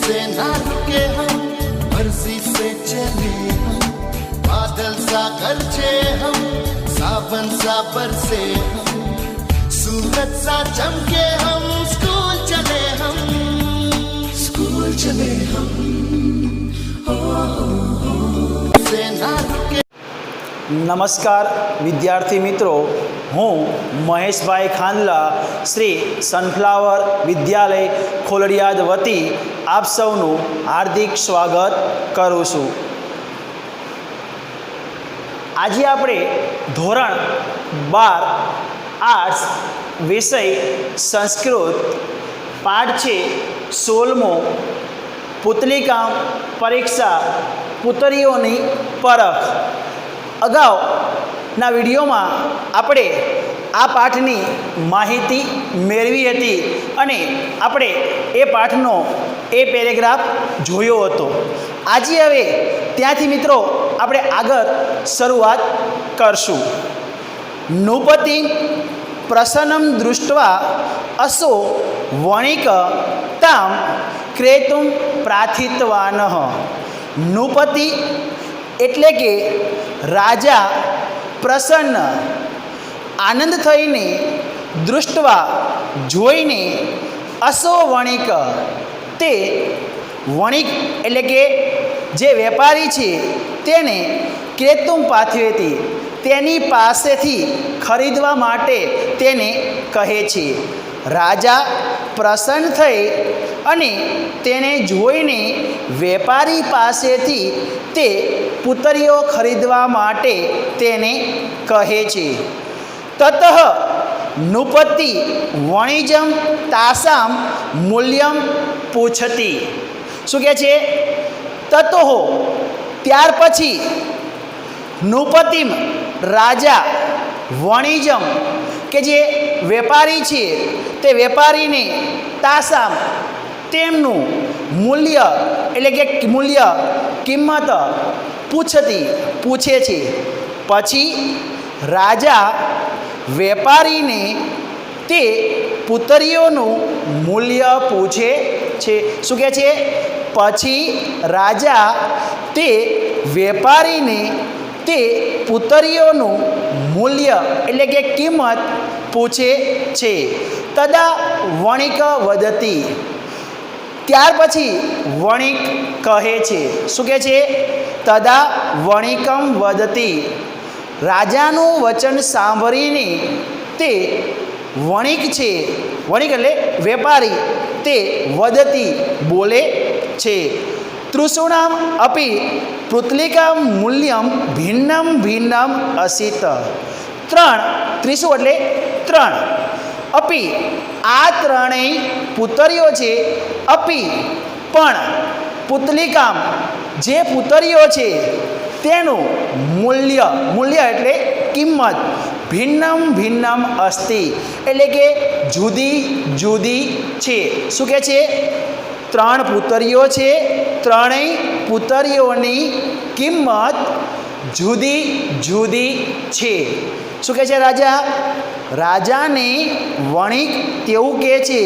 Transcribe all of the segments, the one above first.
से ना रुके हम, मर्जी से चले हम, बादल सा गरजे हम, सावन सा बरसे हम, सूरज सा चमके हम, स्कूल चले हम, स्कूल चले हम, से ना रुके। नमस्कार विद्यार्थी मित्रों, हूँ महेशभाई खांडला श्री सनफ्लावर विद्यालय खोलडियाद वती आप सौનું हार्दिक स्वागत करूँ છું। આજે આપણે ધોરણ 12 આર્ટ્સ વિષય સંસ્કૃત પાઠ છે 16મો પુતલીકામ પરીક્ષા પુતળીઓની પરખ। અગાઉના વિડીયોમાં આપણે આ પાઠની માહિતી મેળવી હતી અને આપણે એ પાઠનો એ પેરેગ્રાફ જોયો હતો। આજે હવે ત્યાંથી મિત્રો આપણે આગળ શરૂઆત કરશું। નૃપતિ પ્રસન્નમ દૃષ્ટવા અસો વણિક તામ ક્રેતુમ પ્રાર્થિતવાનઃ। નૃપતિ એટલે કે રાજા પ્રસન્ન આનંદ થઈને દૃષ્ટવા જોઈને અસો વણિક તે વણિક એટલે કે જે વેપારી છે તેને ક્રેતુમ પાથવેતી તેની પાસેથી ખરીદવા માટે તેને કહે છે। રાજા પ્રસન્ન થઈ અને તેને જોઈને વેપારી પાસેથી તે પુતળીઓ ખરીદવા માટે તેને કહે છે। તતઃ નૃપતિ વણિજમ તાસામ મૂલ્યમ પૂછતી। શું કહે છે? તતો ત્યાર પછી નૃપતિમ રાજા વણિજમ કે જે વેપારી છે તે વેપારીને તાસામ તેમનું મૂલ્ય એટલે કે મૂલ્ય કિંમત પૂછે છે। પછી રાજા વેપારીને તે પુતળીઓનું મૂલ્ય પૂછે છે। શું કહે છે? પછી રાજા તે વેપારીને તે પુતળીઓનું મૂલ્ય એટલે કે કિંમત પૂછે છે। તદા વણિક વદતી ત્યાર પછી વણિક કહે છે। શું કહે છે? તદા વણિકમ વદતી રાજાનું વચન સાંભળીને તે વણિક છે, વણિક એટલે વેપારી, તે વદતી બોલે છે। તૃષૂણામ અપી પુતલિકા મૂલ્યમ ભિન્નમ ભિન્નમ અસિત। ત્રીસુ એટલે 3 અપી આ ત્રણેય પુતળીઓ છે, અપી પણ પુતલિકામ જે પુતળીઓ છે તેનું મૂલ્ય એટલે કિંમત ભિન્નમ ભિન્નમ અસ્તિ એટલે કે જુદી જુદી છે। શું કહે છે? 3 પુતળીઓ છે, ત્રણેય પુતળીઓની કિંમત જુદી જુદી છે। શું કહે છે રાજા? રાજાને વણિક તેવું કહે છે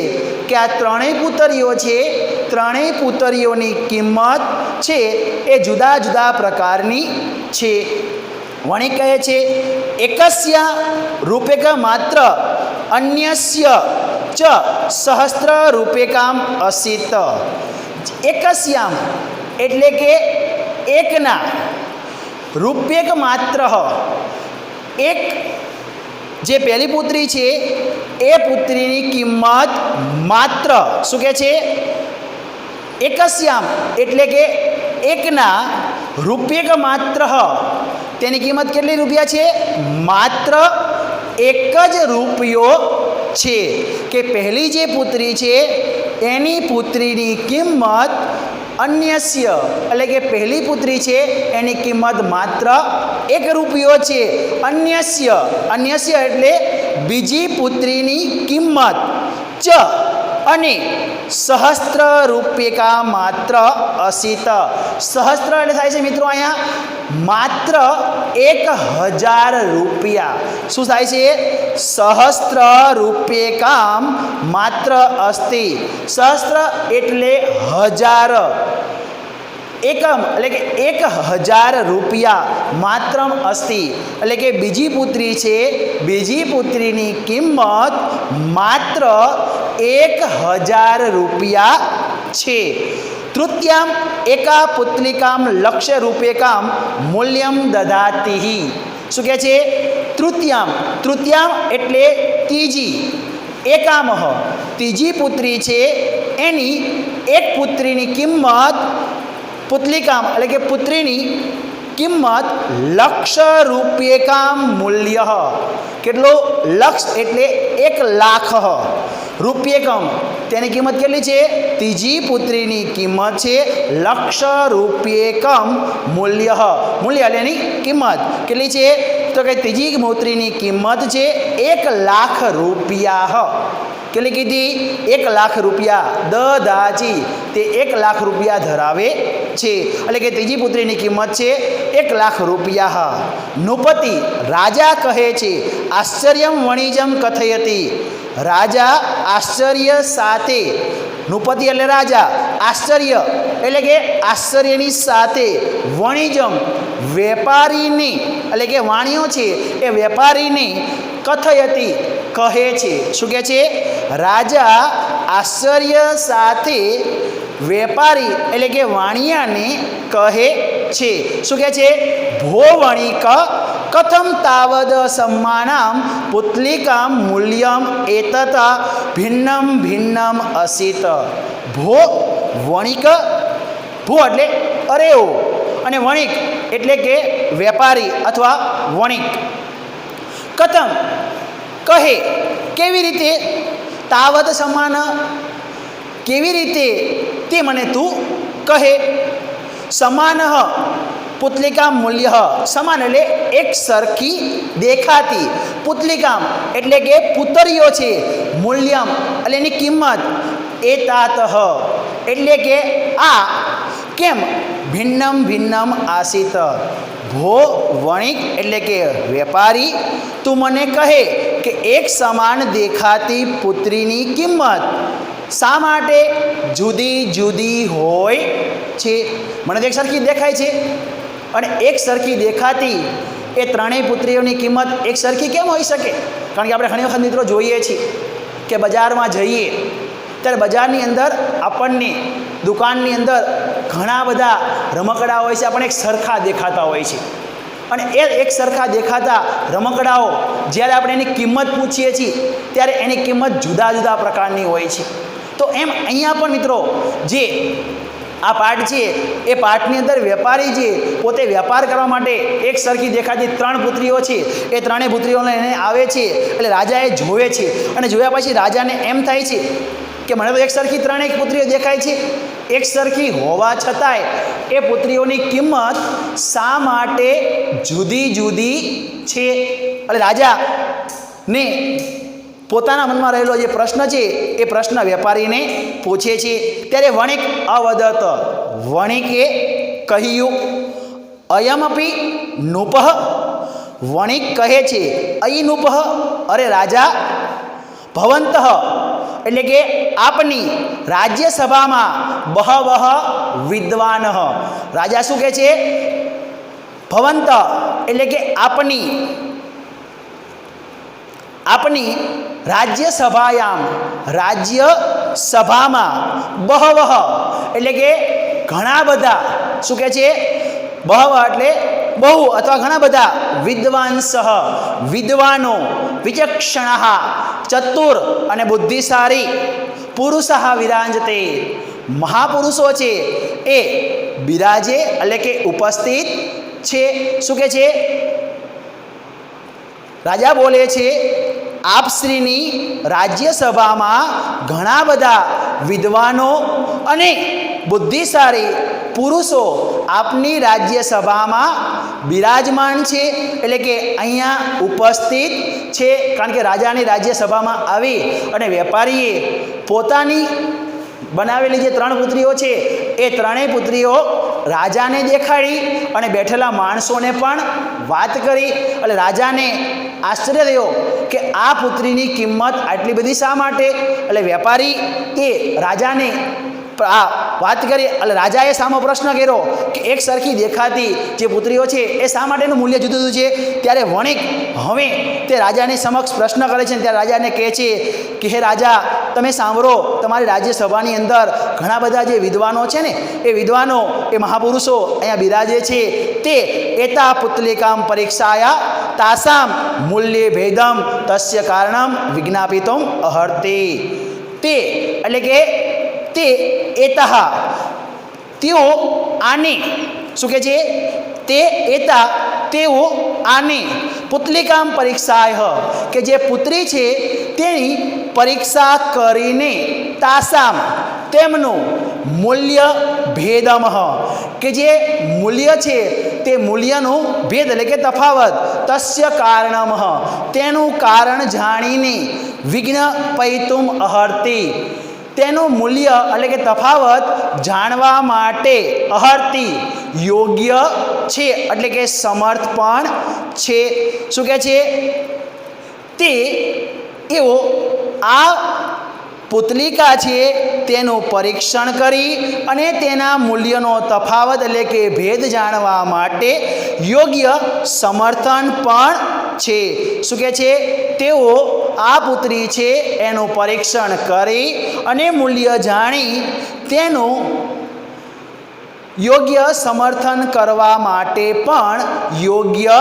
કે આ ત્રણેય પુતળીઓ છે, ત્રણેય પુતળીઓની કિંમત છે એ જુદા જુદા પ્રકારની છે। વણિક કહે છે એકસ્યા રૂપેક માત્ર અન્યસ્ય ચ સહસ્ત્ર રૂપેકામ અસિત। એકસ્યામ એટલે કે એકના, રૂપેક માત્ર એક જે પહેલી પુત્રી છે એ પુત્રીની કિંમત માત્ર। શું કહે છે? એકસ્યામ એટલે કે એકના રૂપેક માત્ર તેની કિંમત કેટલી રૂપિયા છે? માત્ર 1 જ રૂપિયો છે। કે પહેલી જે પુત્રી છે એની પુત્રીની કિંમત અન્યસ્ય એટલે કે પહેલી પુત્રી છે એની કિંમત માત્ર 1 રૂપિયો છે। અન્યસ્ય એટલે બીજી પુત્રીની કિંમત ચ અને સહસ્ત્ર રૂપ્યકા માત્ર અસિત. સહસ્ત્ર એટલે થાય છે મિત્રો અહીંયા માત્ર 1000 રૂપિયા. શું થાય છે? સહસ્ત્ર રૂપ્યકામ માત્ર અસ્તિ. સહસ્ત્ર એટલે 1000, એકમ એટલે કે 1000 રૂપિયા માત્ર અસ્તિ. એટલે કે બીજી પુત્રી છે, બીજી પુત્રીની કિંમત માત્ર 1000 રૂપિયા છે. તૃતીયામ એકા પુત્લિકામ લક્ષ્ય રૂપ્યકામ મૂલ્યમ દદાતિહિ. શું કહે છે? તૃતીયામ, તૃતીયામ એટલે ત્રીજી, એકામહ ત્રીજી પુત્રી છે, એની એક પુત્રીની કિંમત, પુત્લિકામ એટલે કે પુત્રીની કિંમત લક્ષ રૂપ્યકામ મૂલ્ય. કેટલો? લક્ષ એટલે 1,00,000 રૂપ્યકમ. તેની કિંમત કેટલી છે? ત્રીજી પુત્રીની કિંમત છે લક્ષ રૂપ્યકમ મૂલ્ય. મૂલ્ય એટલે એની કિંમત કેટલી છે? તો કે ત્રીજી પુત્રીની કિંમત છે 1,00,000 રૂપિયા. કેટલી કીધી? 1,00,000 રૂપિયા. દદાચી તે 1,00,000 રૂપિયા ધરાવે છે. એટલે કે ત્રીજી પુત્રીની કિંમત છે 1,00,000 રૂપિયા. નૃપતિ રાજા કહે છે, આશ્ચર્યમ વણિજમ કથયતિ. રાજા આશ્ચર્ય સાથે, નૃપતિ એટલે રાજા, આશ્ચર્ય એટલે કે આશ્ચર્યની સાથે, વણિજમ વેપારીની એટલે કે વાણિયો છે એ વેપારીની, કથયતિ કહે છે. શું કહે છે? રાજા આશ્ચર્ય સાથે વેપારી એટલે કે વાણિયાને કહે છે. શું કહે છે? ભો વણિક કથમ તાવદ સમ્માનામ પુત્લિકામ મૂલ્યમ એતત ભિન્નમ ભિન્નમ અસિત. ભો વણિક, ભો એટલે અરેઓ અને વણિક એટલે કે વેપારી અથવા વણિક. કથમ કહે, કેવી રીતે? તાવત સમાન, કેવી રીતે તે મને તું કહે. સમાન પુત્લિકામ મૂલ્ય, સમાન એટલે એક સરખી દેખાતી, પુત્લિકામ એટલે કે પુતરીઓ છે, મૂલ્યમ એટલે એની કિંમત, એતાત એટલે કે આ, કેમ? ભિન્નમ ભિન્નમ આસિત. ભો વણિક એટલે કે વેપારી તું મને કહે કે એક સમાન દેખાતી પુત્રીની કિંમત શા માટે જુદી જુદી હોય છે? મને તો એક સરખી દેખાય છે, અને એક સરખી દેખાતી એ ત્રણેય પુત્રીઓની કિંમત એક સરખી કેમ હોઈ શકે? કારણ કે આપણે ઘણી વખત મિત્રો જોઈએ છીએ કે બજારમાં જઈએ ત્યારે બજારની અંદર આપણને દુકાનની અંદર ઘણા બધા રમકડા હોય છે, આપણને એક સરખા દેખાતા હોય છે. અને એ એક સરખા દેખાતા રમકડાઓ જ્યારે આપણે એની કિંમત પૂછીએ છીએ ત્યારે એની કિંમત જુદા જુદા પ્રકારની હોય છે. તો એમ અહીંયા પણ મિત્રો જે આ પાઠ છે એ પાઠની અંદર વેપારી જે પોતે વેપાર કરવા માટે એક સરખી દેખાતી 3 પુત્રીઓ છે, એ ત્રણેય પુત્રીઓને એને આવે છે. એટલે રાજા એ જોવે છે, અને જોયા પછી રાજાને એમ થાય છે કે મને તો એક સરખી 3 પુત્રીઓ દેખાય છે, એક સરખી હોવા છતાંય એ પુત્રીઓની કિંમત શા માટે જુદી જુદી છે? એટલે રાજાને પોતાના મનમાં રહેલો જે પ્રશ્ન છે એ પ્રશ્ન વેપારીને પૂછે છે. ત્યારે વણિક અવદત, વણિકે કહ્યું, અયમપી નૃપઃ. વણિક કહે છે, અયી નૃપઃ, અરે રાજા, ભવંતઃ એટલે કે આપની રાજ્યસભામાં બહવઃ વિદ્વાન. રાજા શું કહે છે? ભવંત એટલે કે આપની રાજ્યસભાયામ, રાજ્યસભામાં, બહવઃ એટલે કે ઘણા બધા. શું કહે છે? બહવ એટલે બહુ અથવા ઘણા બધા, વિદ્વાંસઃ વિદ્વાનો, વિચક્ષણ ચતુર અને બુદ્ધિશાળી, પુરુષ વિરાંજતે મહાપુરુષો છે એ બિરાજે એટલે કે ઉપસ્થિત છે. શું કહે છે? રાજા બોલે છે, આપશ્રીની રાજ્યસભામાં ઘણા બધા વિદ્વાનો અને બુદ્ધિશાળી પુરુષો આપની રાજ્યસભામાં બિરાજમાન છે, એટલે કે અહીંયા ઉપસ્થિત છે. કારણ કે રાજાની રાજ્યસભામાં આવી અને વેપારીએ પોતાની બનાવેલી જે 3 પુત્રીઓ છે એ 3 પુત્રીઓ રાજાને દેખાડી અને બેઠેલા માણસોને પણ વાત કરી. એટલે રાજાને આશ્ચર્ય થયો કે આ પુત્રીની કિંમત આટલી બધી શા માટે. એટલે વેપારી એ રાજાને આ વાત કરી. એટલે રાજાએ સામો પ્રશ્ન કર્યો કે એક સરખી દેખાતી જે પુત્રીઓ છે એ શા માટેનું મૂલ્ય જુદું જુદું છે. ત્યારે વણિક હવે તે રાજાની સમક્ષ પ્રશ્ન કરે છે. ત્યારે રાજાને કહે છે કે હે રાજા, તમે સાંભળો, તમારી રાજ્યસભાની અંદર ઘણા બધા જે વિદ્વાનો છે ને એ વિદ્વાનો, એ મહાપુરુષો અહીંયા બિરાજે છે. તે એતા પુતલિકામ પરીક્ષાયા તાસામ મૂલ્ય ભેદમ તસ્ય કારણમ વિજ્ઞાપિતમ અહર્તે. તે એટલે કે તે એતઃ તેઓ આને શું કહે છે, તે એતા તેઓ આને પુતલિકામ પરીક્ષાય કે જે પુત્રી છે તેની પરીક્ષા કરીને તાસામ તેમનું મૂલ્ય ભેદમ કે જે મૂલ્ય છે તે મૂલ્યનું ભેદ એટલે કે તફાવત તસ્ય કારણમ તેનું કારણ જાણીને વિઘ્ન પૈતુમ અહર્તિ તેનું મૂલ્ય એટલે કે તફાવત જાણવા માટે અહર્તિ યોગ્ય છે, એટલે કે સમર્થ પણ છે. શું કહે છે, તે એવો આ પુતલિકા છે તેનું પરીક્ષણ કરી અને તેના મૂલ્યનો તફાવત એટલે કે ભેદ જાણવા માટે યોગ્ય સમર્થન પણ છે. શું કહે છે, તેઓ આ પુત્રી છે એનું પરીક્ષણ કરી અને મૂલ્ય જાણી તેનું યોગ્ય સમર્થન કરવા માટે પણ યોગ્ય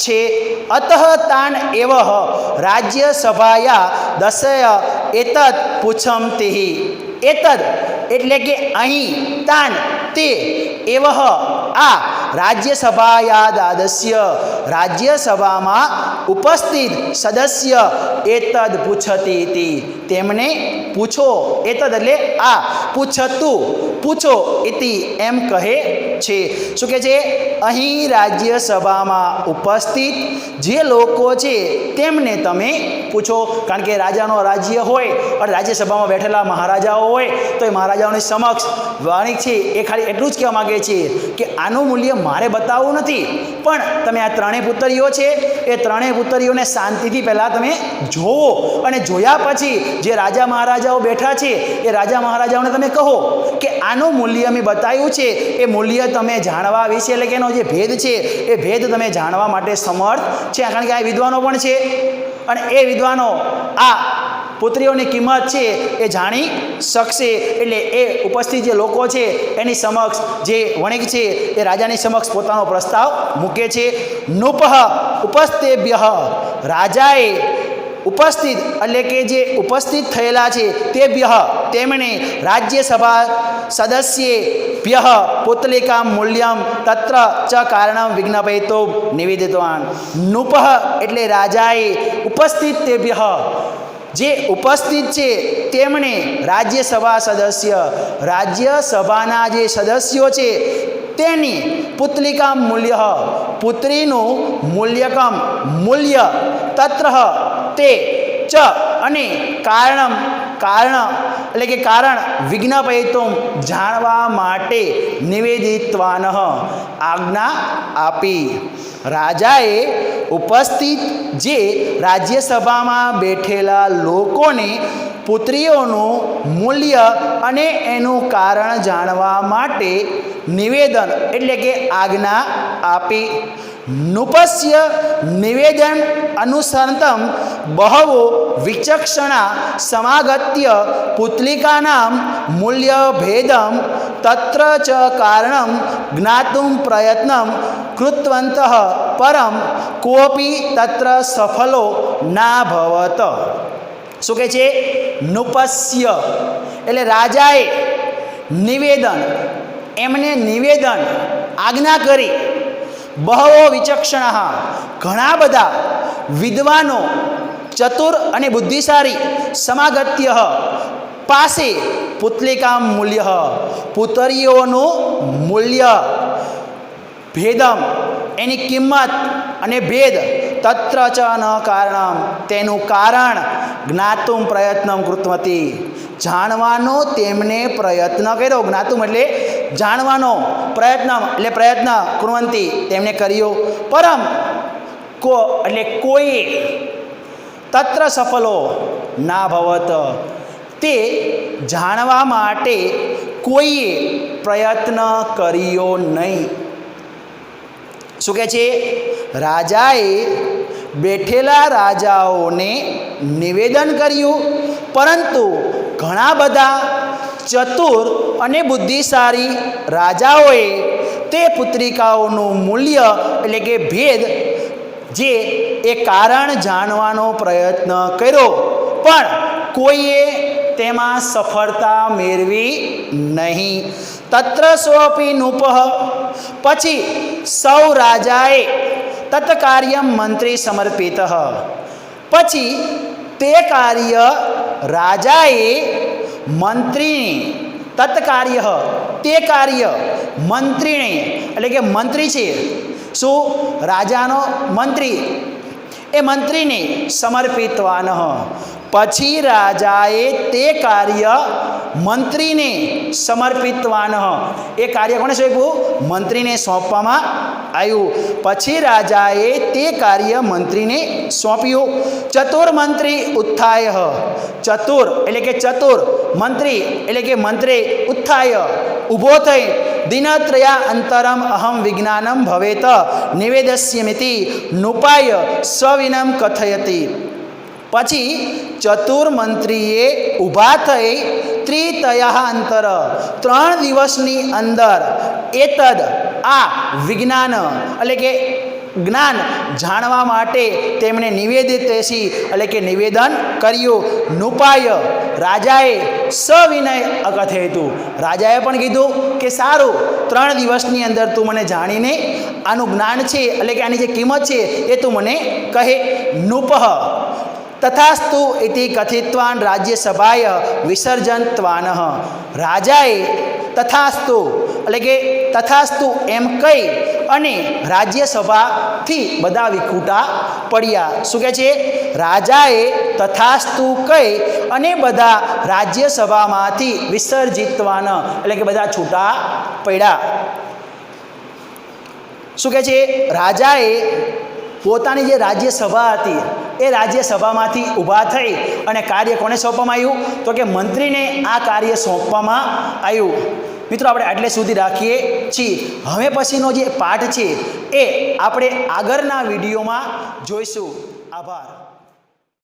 છે. અતઃ તાન એવ રાજ્યસભાયા દશય એતદ પૂછમતિ. એતદ એટલે કે અહીં, તાન તે, એવ આ રાજ્યસભાયા દાદસ્ય રાજ્યસભામાં ઉપસ્થિત સદસ્ય એતદ પૂછતી હતી તેમને પૂછો. એતદ એટલે આ, પૂછતું પૂછો ઇતિ એમ કહે છે. શું કહે છે, અહીં રાજ્યસભામાં ઉપસ્થિત જે લોકો છે તેમને તમે પૂછો. કારણ કે રાજાનો રાજ્ય હોય અને રાજ્યસભામાં બેઠેલા મહારાજાઓ હોય તો એ મહારાજાઓની સમક્ષ વાણિક છે એ ખાલી એટલું જ કહેવા માગે છે કે આનું મૂલ્ય મારે બતાવવું નથી, પણ તમે આ 3 પુત્રીઓ છે એ 3 પુત્રીઓને શાંતિથી પહેલાં તમે જોવો અને જોયા પછી જે રાજા મહારાજાઓ બેઠા છે એ રાજા મહારાજાઓને તમે કહો કે આનું મૂલ્ય મેં બતાવ્યું છે, એ મૂલ્ય તમે જાણવા વિશે એટલે કે એનો જે ભેદ છે એ ભેદ તમે જાણવા માટે સમર્થ છે. કારણ કે આ વિદ્વાનો પણ છે અને એ વિદ્વાનો આ પુત્રીઓની કિંમત છે એ જાણી શકશે. એટલે એ ઉપસ્થિત જે લોકો છે એની સમક્ષ જે વણિક છે એ રાજાની સમક્ષ પોતાનો પ્રસ્તાવ મૂકે છે. નૃપઃ ઉપસ્થેભ્ય રાજાએ ઉપસ્થિત એટલે કે જે ઉપસ્થિત થયેલા છે તેભ્ય તેમણે રાજ્યસભા સદસ્યેભ્ય પુતલિકા મૂલ્યમ તત્ર ચ કારણમ વિજ્ઞાપયતો નિવેદિતવાન. નૃપઃ એટલે રાજાએ ઉપસ્થિત તેભ્ય જે ઉપસ્થિત છે તેમણે રાજ્યસભા સદસ્ય રાજ્યસભાના જે સદસ્યો છે તેની પુતલિકા મૂલ્ય પુત્રીનું મૂલ્યકમ મૂલ્ય તત્ર તે ચ અને કારણમ કારણ એટલે કે કારણ વિજ્ઞાપયતુમ જાણવા માટે નિવેદિતવાન આજ્ઞા આપી. રાજાએ ઉપસ્થિત જે રાજ્યસભામાં બેઠેલા લોકોને પુત્રીઓનું મૂલ્ય અને એનું કારણ જાણવા માટે નિવેદન એટલે કે આજ્ઞા આપી. નૃપસ્ય નિવેદન અનુસરતમ બહવો વિચક્ષણા સમાગત્ય પુતલિકાનામ મૂલ્યભેદમ તત્ર ચ કારણમ જ્ઞાતુમ પ્રયત્નમ કૃતવંતઃ પરમ કોપી તત્ર સફલો ના ભવત. શું કહે છે, નૃપસ્ય એટલે રાજાએ નિવેદન એમને નિવેદન આજ્ઞા કરી. બહવો વિચક્ષણા ઘણા બધા વિદ્વાનો ચતુર અને બુદ્ધિશાળી સમાગત્ય પાસે પુતલિકા મૂલ્ય પુત્રીઓનું મૂલ્ય ભેદમ એની કિંમત અને ભેદ તત્ર ચ ન કારણમ તેનું કારણ જ્ઞાતુમ પ્રયત્નમ કૃતવતી જાણવાનો તેમને પ્રયત્ન કર્યો. જ્ઞાતુમ એટલે જાણવાનો, પ્રયત્ન એટલે પ્રયત્ન, કૃવંતી તેમણે કર્યો. પરમ એટલે કોઈ તત્ર સફલો ના ભવત તે જાણવા માટે કોઈએ પ્રયત્ન કર્યો નહીં. શું કહે છે? રાજાએ બેઠેલા રાજાઓને નિવેદન કર્યું, પરંતુ ઘણા બધા ચતુર અને બુદ્ધિશાળી રાજાઓએ તે પુત્રિકાઓનું મૂલ્ય એટલે કે ભેદ જે એ કારણ જાણવાનો પ્રયત્ન કર્યો, પણ કોઈએ તેમાં સફળતા મેળવી નહીં. તત્ર સોપી નૃપઃ પછી સૌ રાજાએ તત્કાર્યમ મંત્રી સમર્પિત પછી તે કાર્ય રાજાએ મંત્રીને તત્કાર્ય તે કાર્ય મંત્રીને એટલે કે મંત્રી છે શું રાજાનો મંત્રી એ મંત્રીને સમર્પિતવાન પછી રાજાએ તે કાર્ય મંત્રીને સમર્પિતવાન એ કાર્ય કોને સોંપ્યું? મંત્રીને સોંપવામાં આવ્યું. પછી રાજાએ તે કાર્ય મંત્રીને સોંપ્યું. ચતુર મંત્રી ઉત્થાય ચતુર એટલે કે ચતુર મંત્રી એટલે કે મંત્રી ઉત્થાય ઊભો થઈ દિનત્રયા અંતરમ અહમ વિજ્ઞાનમ ભવેત નિવેદસ્યમિતિ નૃપાય સવિનમ કથયતી. પછી ચતુર મંત્રીએ ઊભા થઈ ત્રિતયા અંતર 3 દિવસની અંદર એતદ આ વિજ્ઞાન એટલે કે જ્ઞાન જાણવા માટે તેમણે નિવેદિત એટલે કે નિવેદન કર્યું. નૃપાય રાજાએ સવિનય અકથયતુ રાજાએ પણ કીધું કે સારું 3 દિવસની અંદર તું મને જાણીને આનું જ્ઞાન છે એટલે કે આની જે કિંમત છે એ તું મને કહે. નૃપઃ તથાસ્તુ ઇતિ કથિત્વાન રાજ્યસભાય વિસર્જનત્વાન રાજાએ તથાસ્તુ એટલે કે તથાસ્તુ એમ કહી અને રાજ્યસભાથી બધા વિખૂટા પડ્યા. શું કહે છે? રાજાએ તથાસ્તુ કહી અને બધા રાજ્યસભામાંથી વિસર્જિતવાન એટલે કે બધા છૂટા પડ્યા. શું કહે છે? રાજાએ પોતાની જે રાજ્યસભા હતી એ રાજ્યસભામાંથી ઊભા થઈ અને કાર્ય કોને સોંપવામાં આવ્યું? તો કે મંત્રીને આ કાર્ય સોંપવામાં આવ્યું. મિત્રો આપણે આટલે સુધી રાખીએ છીએ. હવે પછીનો જે પાઠ છે એ આપણે આગળના વિડીયોમાં જોઈશું. આભાર.